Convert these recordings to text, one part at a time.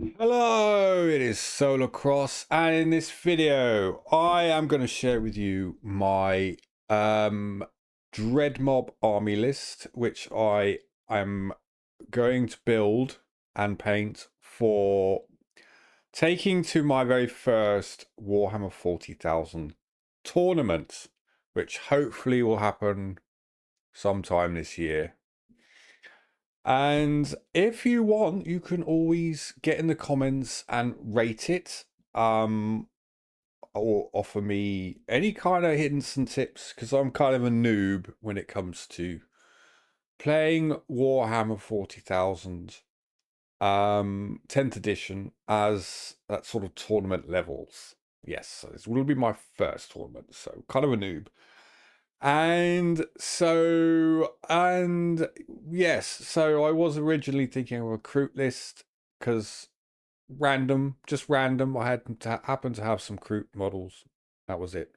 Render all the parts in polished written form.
Hello, it is Solar Cross, and in this video, I am going to share with you my Dread Mob army list, which I am going to build and paint for taking to my very first Warhammer 40,000 tournament, which hopefully will happen sometime this year. And if you want, you can always get in the comments and rate it, or offer me any kind of hints and tips, because I'm kind of a noob when it comes to playing Warhammer 40,000, 10th edition as that sort of tournament levels. Yes, so this will be my first tournament, so kind of a noob. And yes, so I was originally thinking of a recruit list because just random. I had to happen to have some recruit models. That was it.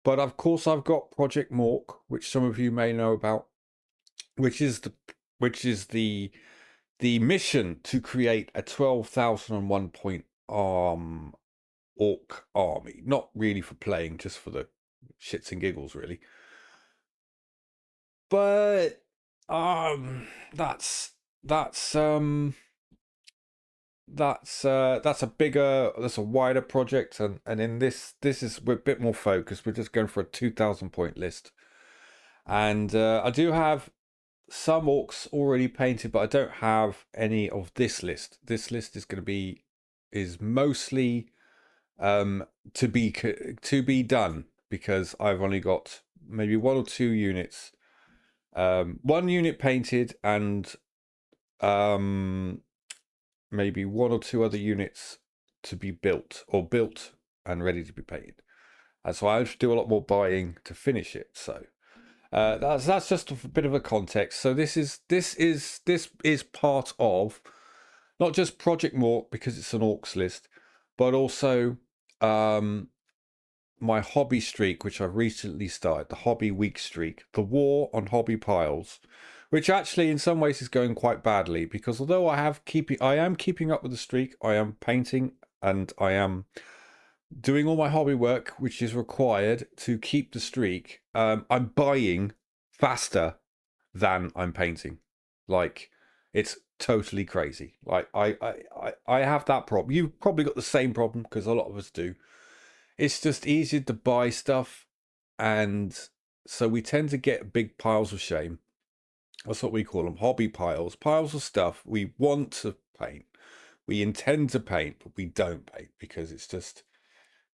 But of course, I've got Projekt Mork, which some of you may know about, which is the mission to create a 12,001 point orc army. Not really for playing, just for the shits and giggles, really. But that's that's um that's that's a wider project, and in this is we're a bit more focused. We're just going for a 2,000 point list, and I do have some orcs already painted, but I don't have any of this list. This list is mostly to be done, because I've only got maybe one or two units, one unit painted, and maybe one or two other units to be built and ready to be painted. And so I have to do a lot more buying to finish it. So that's just a bit of a context. So this is part of not just Projekt Mork, because it's an orcs list, but also my hobby streak, which I've recently started, the hobby week streak, the war on hobby piles, which actually in some ways is going quite badly, because although I am keeping up with the streak, I am painting and I am doing all my hobby work, which is required to keep the streak. I'm buying faster than I'm painting. Like, it's totally crazy. Like, I have that problem. You've probably got the same problem, because a lot of us do. It's just easier to buy stuff, and so we tend to get big piles of shame. That's what we call them, hobby piles. Piles of stuff we want to paint, we intend to paint, but we don't paint, because it's just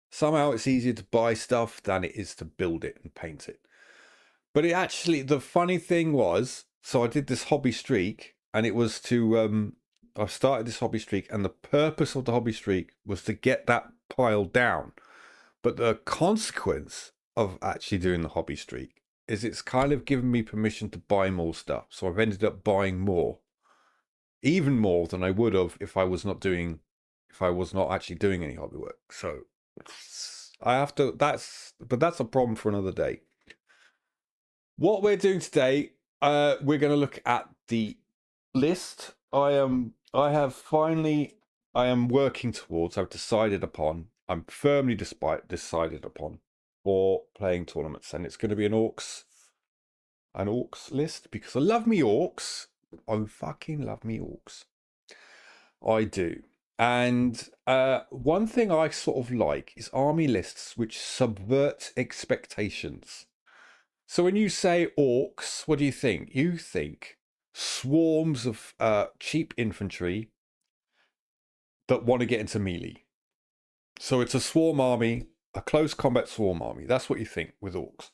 somehow it's easier to buy stuff than it is to build it and paint it. But the funny thing was, so I did this hobby streak, and it was to I started this hobby streak, and the purpose of the hobby streak was to get that pile down. But the consequence of actually doing the hobby streak is it's kind of given me permission to buy more stuff. So I've ended up buying more, even more than I would have if I was not actually doing any hobby work. So that's a problem for another day. What we're doing today, we're going to look at the list. I am working towards, I'm firmly decided upon for playing tournaments, and it's going to be an orcs list, because I love me orcs. I fucking love me orcs. I do. And one thing I sort of like is army lists which subvert expectations. So when you say orcs, what do you think? You think swarms of cheap infantry that want to get into melee. So it's a swarm army, a close combat swarm army. That's what you think with orcs.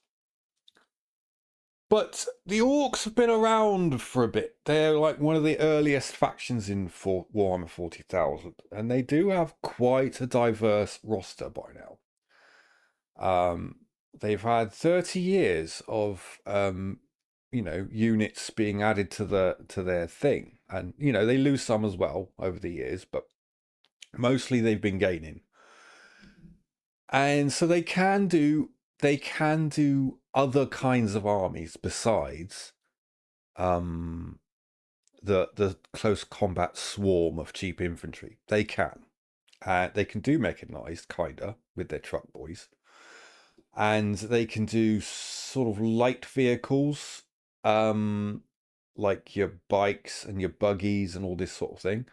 But the orcs have been around for a bit. They're like one of the earliest factions in Warhammer 40,000, and they do have quite a diverse roster by now. They've had 30 years of units being added to their thing, and they lose some as well over the years, but mostly they've been gaining. And so they can do other kinds of armies besides the close combat swarm of cheap infantry. They can. They can do mechanized, kinda, with their truck boys. And they can do sort of light vehicles, like your bikes and your buggies and all this sort of thing.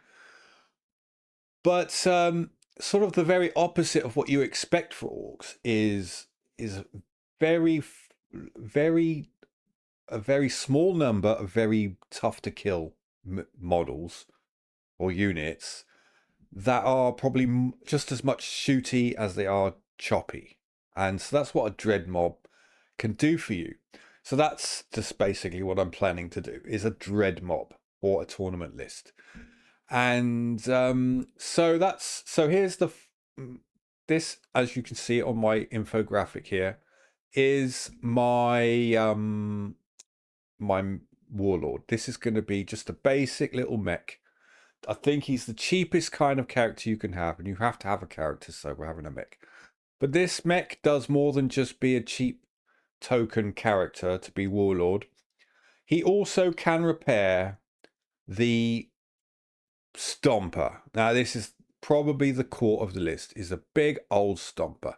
But sort of the very opposite of what you expect for orcs is very, very a very small number of very tough to kill models or units that are probably just as much shooty as they are choppy. And so that's what a dread mob can do for you. So that's just basically what I'm planning to do, is a dread mob or a tournament list. And so here's this, as you can see on my infographic here, is my my warlord. This is going to be just a basic little mech. I think he's the cheapest kind of character you can have, and you have to have a character, so we're having a mech. But this mech does more than just be a cheap token character to be warlord. He also can repair the stomper. Now this is probably the core of the list, is a big old stomper.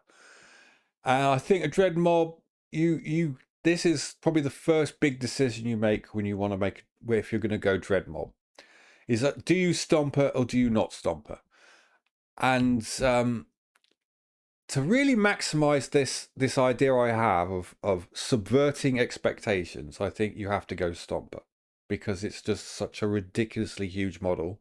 And I think a dread mob, this is probably the first big decision you make when you want to make, if you're going to go dread mob, is that do you stomper or do you not stomper? And to really maximize this idea I have of subverting expectations, I think you have to go stomper, because it's just such a ridiculously huge model.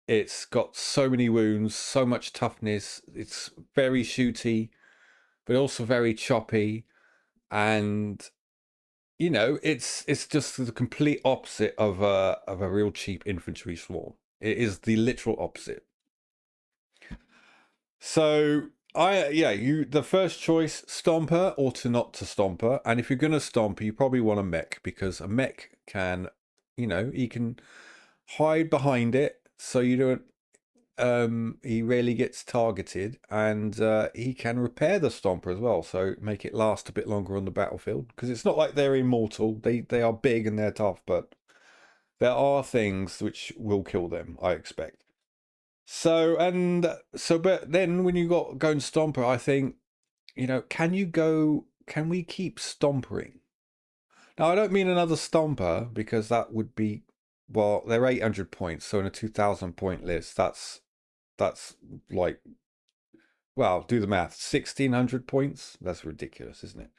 It's got so many wounds, so much toughness. It's very shooty, but also very choppy. And you know, it's just the complete opposite of a real cheap infantry swarm. It is the literal opposite. So the first choice, stomper or to not to stomper. And if you're gonna stomper, you probably want a mech, because a mech can, he can hide behind it, so you don't he rarely gets targeted, and he can repair the stomper as well, so make it last a bit longer on the battlefield, because it's not like they're immortal. They are big and they're tough, but there are things which will kill them, I expect. But then when you got going stomper, I think, can we keep stompering? Now I don't mean another stomper, because that would be, well, they're 800 points, so in a 2,000 point list, that's like, well, do the math, 1,600 points. That's ridiculous, isn't it?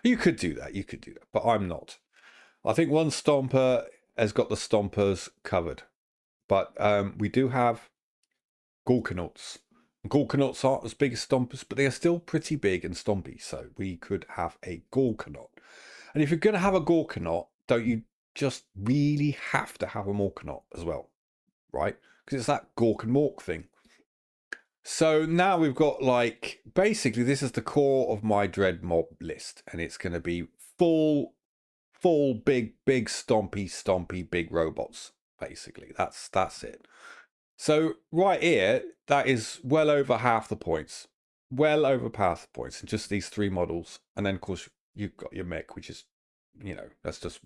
You could do that, but I'm not. I think one stomper has got the stompers covered, but we do have Gorkanauts. Gorkanauts aren't as big as stompers, but they are still pretty big and stompy, so we could have a Gorkanaut. And if you're going to have a Gorkanaut, don't you just really have to have a Morkanaut as well, right? Because it's that Gork and Mork thing. So now we've got, like, basically this is the core of my dread mob list, and it's going to be full big stompy big robots. Basically, that's it. So right here, that is well over half the points, in just these three models. And then of course you've got your mech, which is, that's just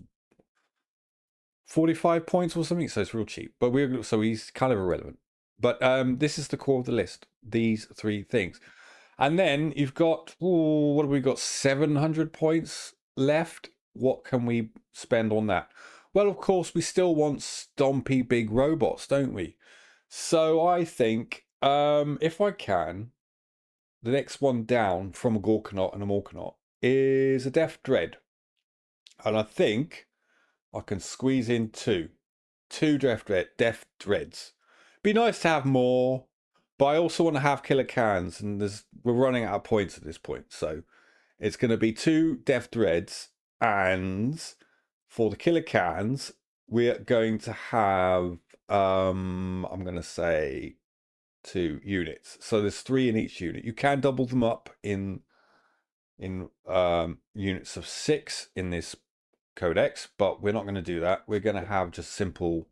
45 points or something, so it's real cheap. But so he's kind of irrelevant. But this is the core of the list, these three things. And then you've got, what have we got, 700 points left? What can we spend on that? Well, of course, we still want stompy big robots, don't we? So I think, if I can, the next one down from a Gorkanaut and a Morkanaut is a Death Dread. And I think I can squeeze in two Death Dreads. Be nice to have more, but I also want to have killer cans, and we're running out of points at this point, so it's going to be two Death Dreads, and for the killer cans we're going to have I'm going to say 2 units, so there's 3 in each unit. You can double them up in units of 6 in this codex, but we're not going to do that. We're going to have just simple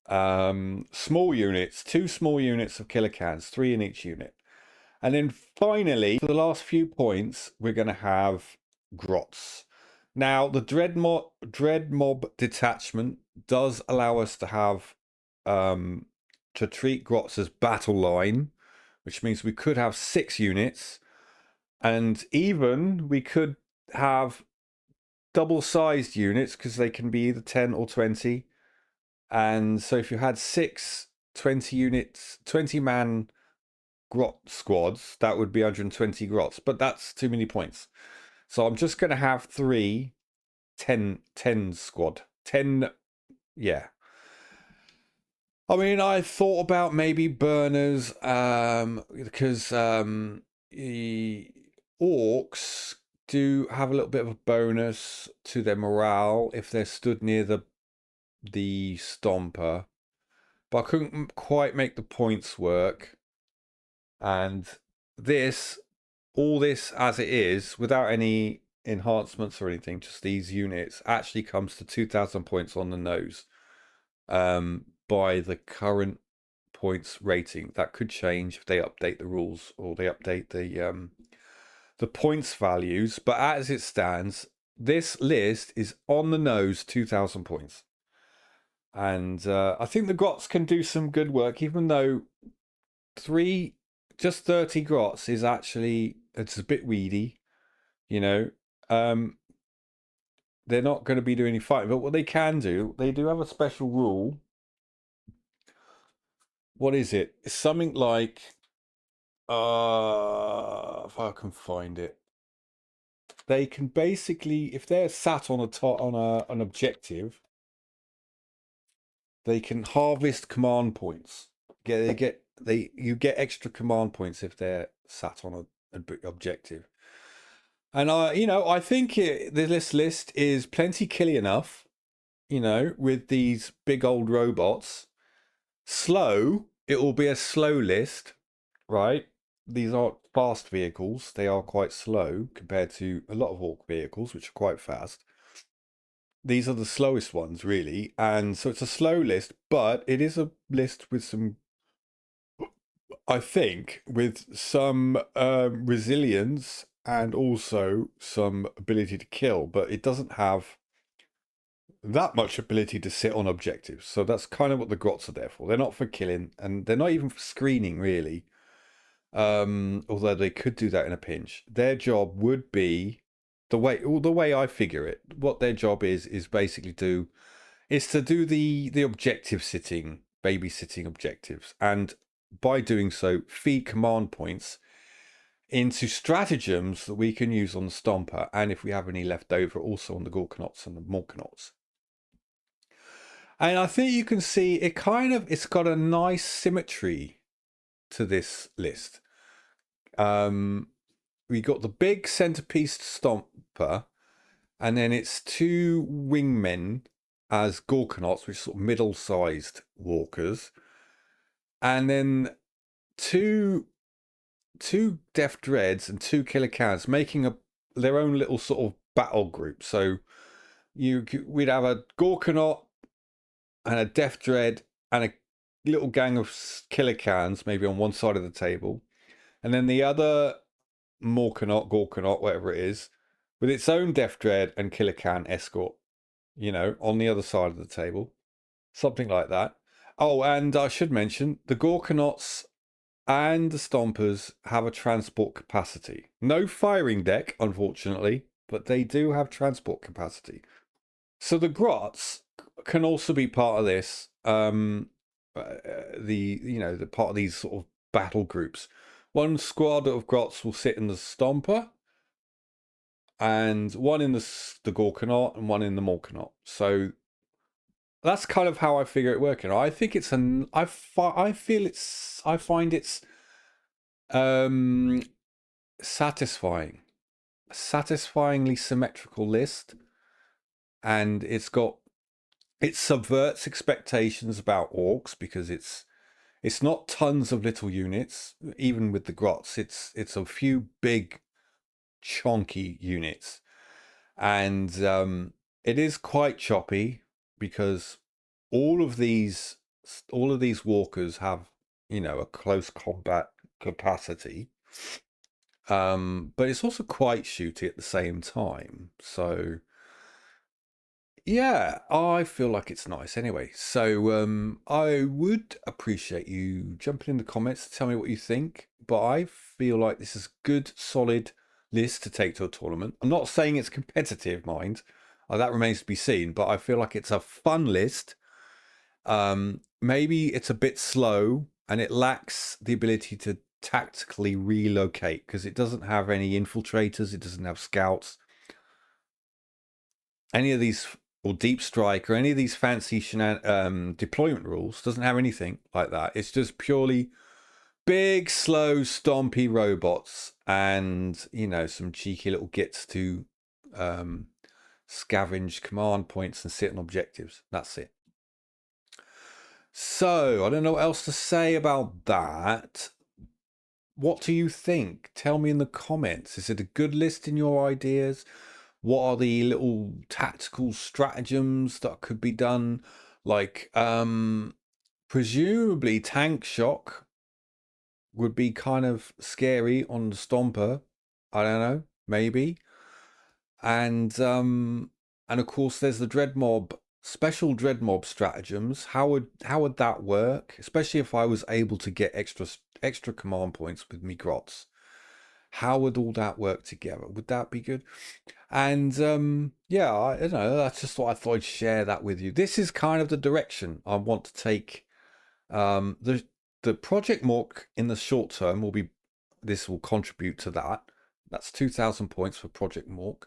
small units, 2 small units of killer cans, 3 in each unit. And then finally, for the last few points, we're going to have grots. Now, the dread mob detachment does allow us to have to treat grots as battle line, which means we could have 6 units, and even we could have double-sized units because they can be either 10 or 20. And so if you had 6 20 units, 20-man grot squads, that would be 120 grots, but that's too many points. So I'm just going to have 3 10 squad. 10, yeah. I mean, I thought about maybe burners, because orcs do have a little bit of a bonus to their morale if they're stood near the stomper, but I couldn't quite make the points work. And all this as it is, without any enhancements or anything, just these units, actually comes to 2,000 points on the nose. By the current points rating. That could change if they update the rules or they update the points values. But as it stands, this list is on the nose 2,000 points. And I think the grots can do some good work, even though just 30 grots is actually, it's a bit weedy, you know. They're not going to be doing any fighting, but what they can do, they do have a special rule. What is it? It's something like, if I can find it, they can basically, if they're sat on an objective, they can harvest command points. You get extra command points if they're sat on an objective. And I think this list is plenty killy enough, with these big old robots. Slow, it will be a slow list, right? These aren't fast vehicles. They are quite slow compared to a lot of orc vehicles, which are quite fast. These are the slowest ones, really. And so it's a slow list, but it is a list with some, I think, with some resilience and also some ability to kill. But it doesn't have that much ability to sit on objectives. So that's kind of what the grots are there for. They're not for killing, and they're not even for screening, really. Although they could do that in a pinch. Their job would be the way I figure it. What their job is basically to do the objective sitting, babysitting objectives, and by doing so, feed command points into stratagems that we can use on the Stomper, and if we have any left over, also on the Gorkanauts and the Morkanauts. And I think you can see it's got a nice symmetry to this list. We got the big centerpiece Stomper, and then it's 2 wingmen as Gorkanauts, which are sort of middle-sized walkers, and then two Death Dreads and 2 Killer Cans, making their own little sort of battle group. So we'd have a Gorkanaut and a Death Dread and a little gang of Killer Cans, maybe on one side of the table, and then the other Morkanaut, Gorkanaut, whatever it is, with its own Death Dread and Killer Can escort, on the other side of the table. Something like that. Oh, and I should mention, the Gorkanauts and the Stompers have a transport capacity. No firing deck, unfortunately, but they do have transport capacity. So the Grots can also be part of this, the part of these sort of battle groups. One squad of Grots will sit in the Stomper, and one in the Gorkanaut and one in the Morkanaut. So that's kind of how I figure it working. I think it's I find it's satisfyingly symmetrical list, and it subverts expectations about orcs because it's not tons of little units. Even with the grots, it's a few big chonky units, and it is quite choppy because all of these walkers have a close combat capacity, but it's also quite shooty at the same time. So Yeah, I feel like it's nice anyway. So I would appreciate you jumping in the comments to tell me what you think. But I feel like this is a good, solid list to take to a tournament. I'm not saying it's competitive, mind. That remains to be seen. But I feel like it's a fun list. Maybe it's a bit slow and it lacks the ability to tactically relocate because it doesn't have any infiltrators. It doesn't have scouts. Any of these, or deep strike, or any of these fancy deployment rules doesn't have anything like that. It's just purely big, slow, stompy robots, and some cheeky little gits to scavenge command points and sit on objectives. That's it. So I don't know what else to say about that. What do you think? Tell me in the comments. Is it a good list in your ideas? What are the little tactical stratagems that could be done? Like, presumably tank shock would be kind of scary on the Stomper. I don't know, maybe. And of course there's the Dread Mob, special Dread Mob stratagems. How would that work? Especially if I was able to get extra command points with me grots. How would all that work together? Would that be good? And yeah, I don't know. That's just what I thought I'd share that with you. This is kind of the direction I want to take. The Projekt Mork in the short term will be. This will contribute to that. That's 2,000 points for Projekt Mork,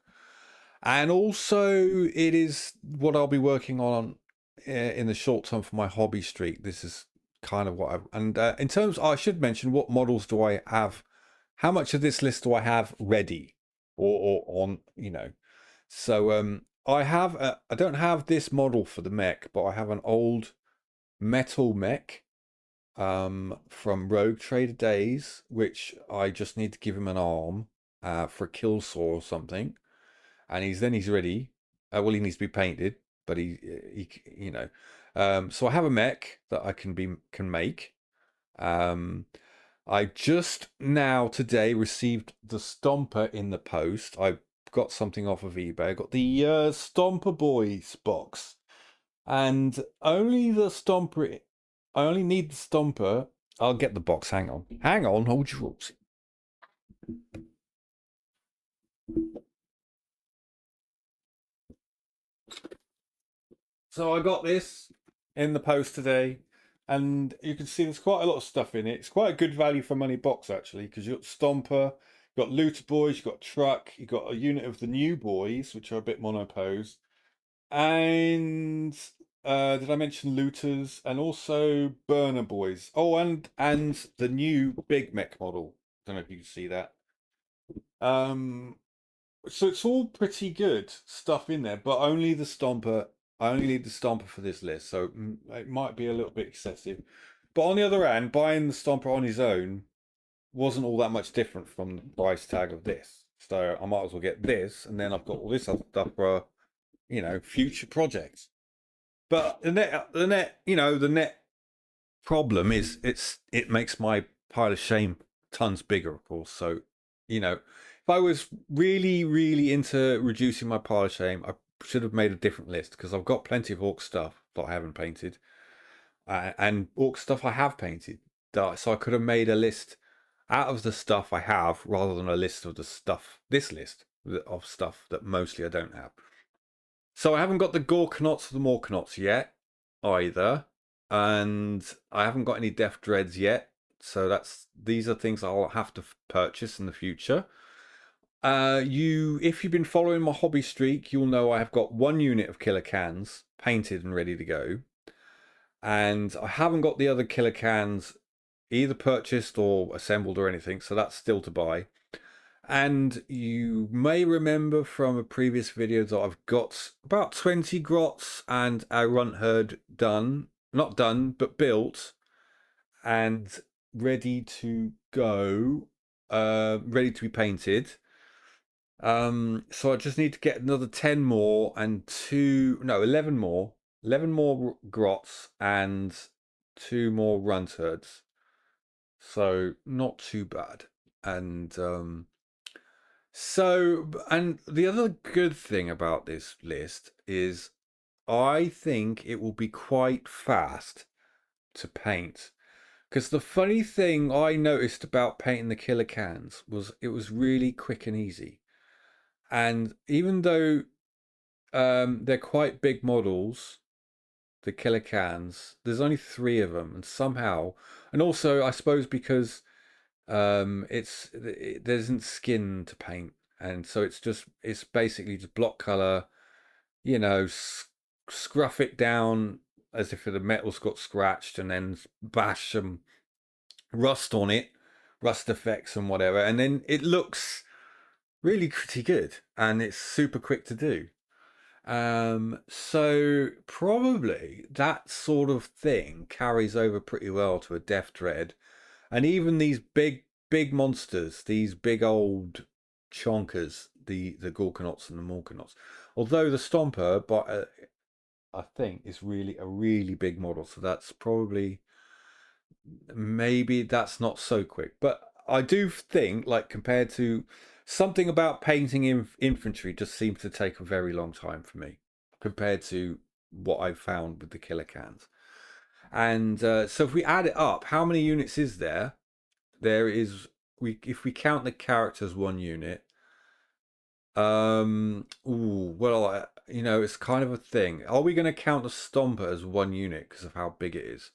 and also it is what I'll be working on in the short term for my hobby streak. This is kind of what I've. And in terms, I should mention what models do I have. How much of this list do I have ready or on, So I don't have this model for the mech, but I have an old metal mech from Rogue Trader Days, which I just need to give him an arm for a kill saw or something, and he's ready. Well, he needs to be painted, but so I have a mech that I can make. I just now today received the Stomper in the post. I got something off of eBay. I got the Stomper Boys box, and only the Stomper. I only need the Stomper. I'll get the box. Hang on. Hold your horses. So I got this in the post today, and you can see there's quite a lot of stuff in it. It's quite a good value for money box actually, because you've got Stomper, you've got Looter Boys, you've got Truck, you've got a unit of the new boys, which are a bit monopose, and did I mention Looters and also Burner Boys? Oh, and the new Big Mech model. Don't know if you can see that. Um, so it's all pretty good stuff in there, but only the Stomper. I only need the Stomper for this list, so it might be a little bit excessive. But on the other hand, buying the Stomper on his own wasn't all that much different from the price tag of this. So I might as well get this, and then I've got all this other stuff for future projects. But the net problem is it makes my pile of shame tons bigger, of course. So if I was really, really into reducing my pile of shame, I should have made a different list because I've got plenty of orc stuff that I haven't painted, and orc stuff I have painted. So I could have made a list out of the stuff I have rather than a list of the stuff. This list of stuff that mostly I don't have. So I haven't got the Gorkanots or the Morkanots yet either, and I haven't got any Death Dreads yet. So these are things I'll have to purchase in the future. If you've been following my hobby streak, you'll know I have got one unit of killer cans painted and ready to go, and I haven't got the other killer cans either purchased or assembled or anything. So that's still to buy. And you may remember from a previous video that I've got about 20 grots and a runt herd done. Not done, but built and ready to go. Ready to be painted. So I just need to get another 10 more and 11 more. 11 more grots and 2 more runt herds. So not too bad. And and the other good thing about this list is I think it will be quite fast to paint. Because the funny thing I noticed about painting the killer cans was it was really quick and easy. And even though they're quite big models, the killer cans, there's only three of them, and somehow, and also I suppose because there isn't skin to paint, and so it's basically just block color, you know, scruff it down as if the metal's got scratched, and then bash some rust on it, rust effects and whatever, and then it looks really pretty good, and it's super quick to do. So probably that sort of thing carries over pretty well to a Death Dread, and even these big monsters, these big old chonkers, the Gorkanauts and the Morkanauts. Although the Stomper, but I think is really a really big model, so that's probably maybe that's not so quick. But I do think, like compared to something about painting infantry, just seems to take a very long time for me compared to what I found with the killer cans. And so if we add it up, how many units is there? There is we if we count the characters one unit. It's kind of a thing. Are we going to count the Stomper as one unit because of how big it is?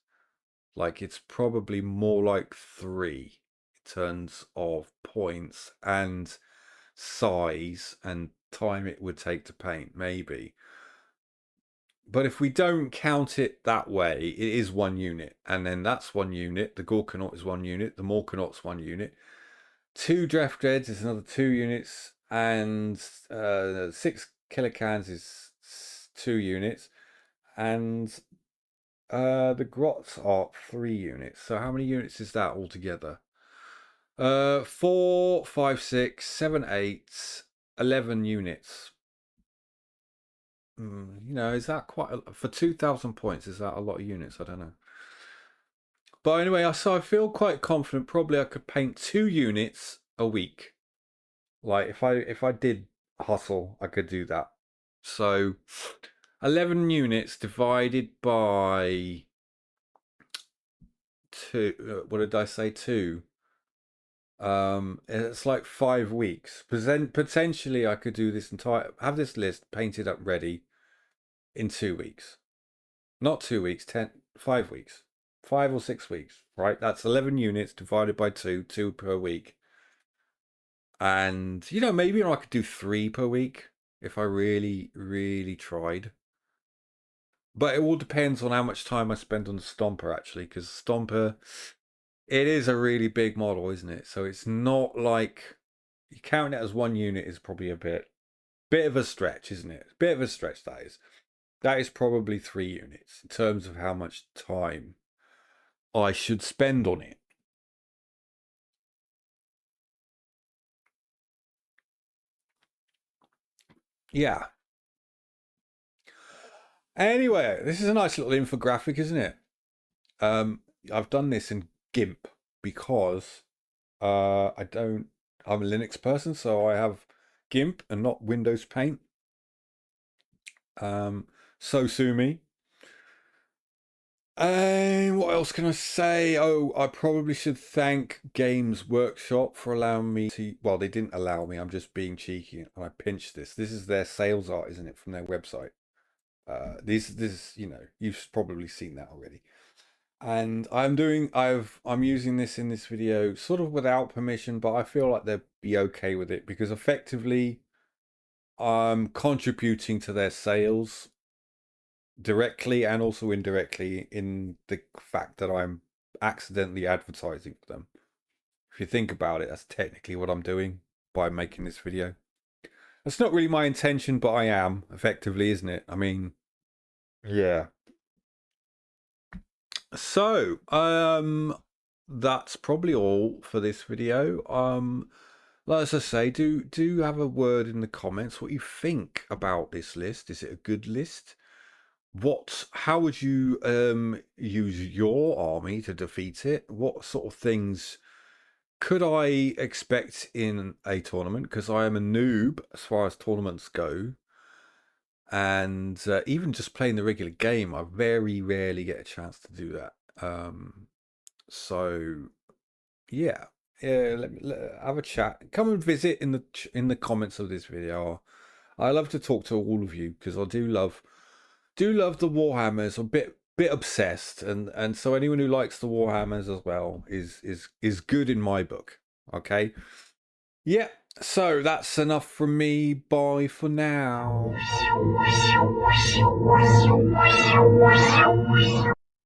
Like it's probably more like three in terms of points and size and time it would take to paint, maybe. But if we don't count it that way, it is one unit. And then that's one unit. The Gorkanaut is one unit. The Morkanaut's one unit. Two Death Dreads is another 2 units. And 6 Killer Cans is 2 units. And the Grots are 3 units. So how many units is that altogether? 4, 5, 6, 7, 8, 11 units. Is that for 2,000 points? Is that a lot of units? I don't know. But anyway, so I feel quite confident. Probably I could paint 2 units a week. Like if I did hustle, I could do that. So 11 units divided by two. What did I say? Two. It's like 5 weeks. Potentially, I could do this have this list painted up ready in 2 weeks. Not 2 weeks, 5 weeks, 5 or 6 weeks, right? That's 11 units divided by two per week. And, maybe I could do 3 per week if I really, really tried. But it all depends on how much time I spend on the Stomper, actually, because Stomper, it is a really big model, isn't it? So it's not like counting it as one unit is probably a bit of a stretch, isn't it? Bit of a stretch, that is. That is probably 3 units in terms of how much time I should spend on it. Yeah. Anyway, this is a nice little infographic, isn't it? I've done this in GIMP because I'm a Linux person, so I have GIMP and not Windows Paint. So sue me. What else can I say? Oh, I probably should thank Games Workshop for allowing me to. Well, they didn't allow me. I'm just being cheeky, and I pinched this. This is their sales art, isn't it, from their website? This, you've probably seen that already. And I'm using this in this video sort of without permission, but I feel like they'd be okay with it because effectively I'm contributing to their sales directly and also indirectly in the fact that I'm accidentally advertising for them. If you think about it, that's technically what I'm doing by making this video. That's not really my intention, but I am effectively, isn't it? I mean, yeah. So, that's probably all for this video. As I say, do have a word in the comments what you think about this list. Is it a good list? How would you use your army to defeat it? What sort of things could I expect in a tournament? Because I am a noob as far as tournaments go. and even just playing the regular game, I very rarely get a chance to do that. So yeah, have a chat. Come and visit in the comments of this video. I love to talk to all of you because I do love the Warhammers. I'm a bit obsessed, and so anyone who likes the Warhammers as well is good in my book. Okay, yeah. So that's enough from me. Bye for now.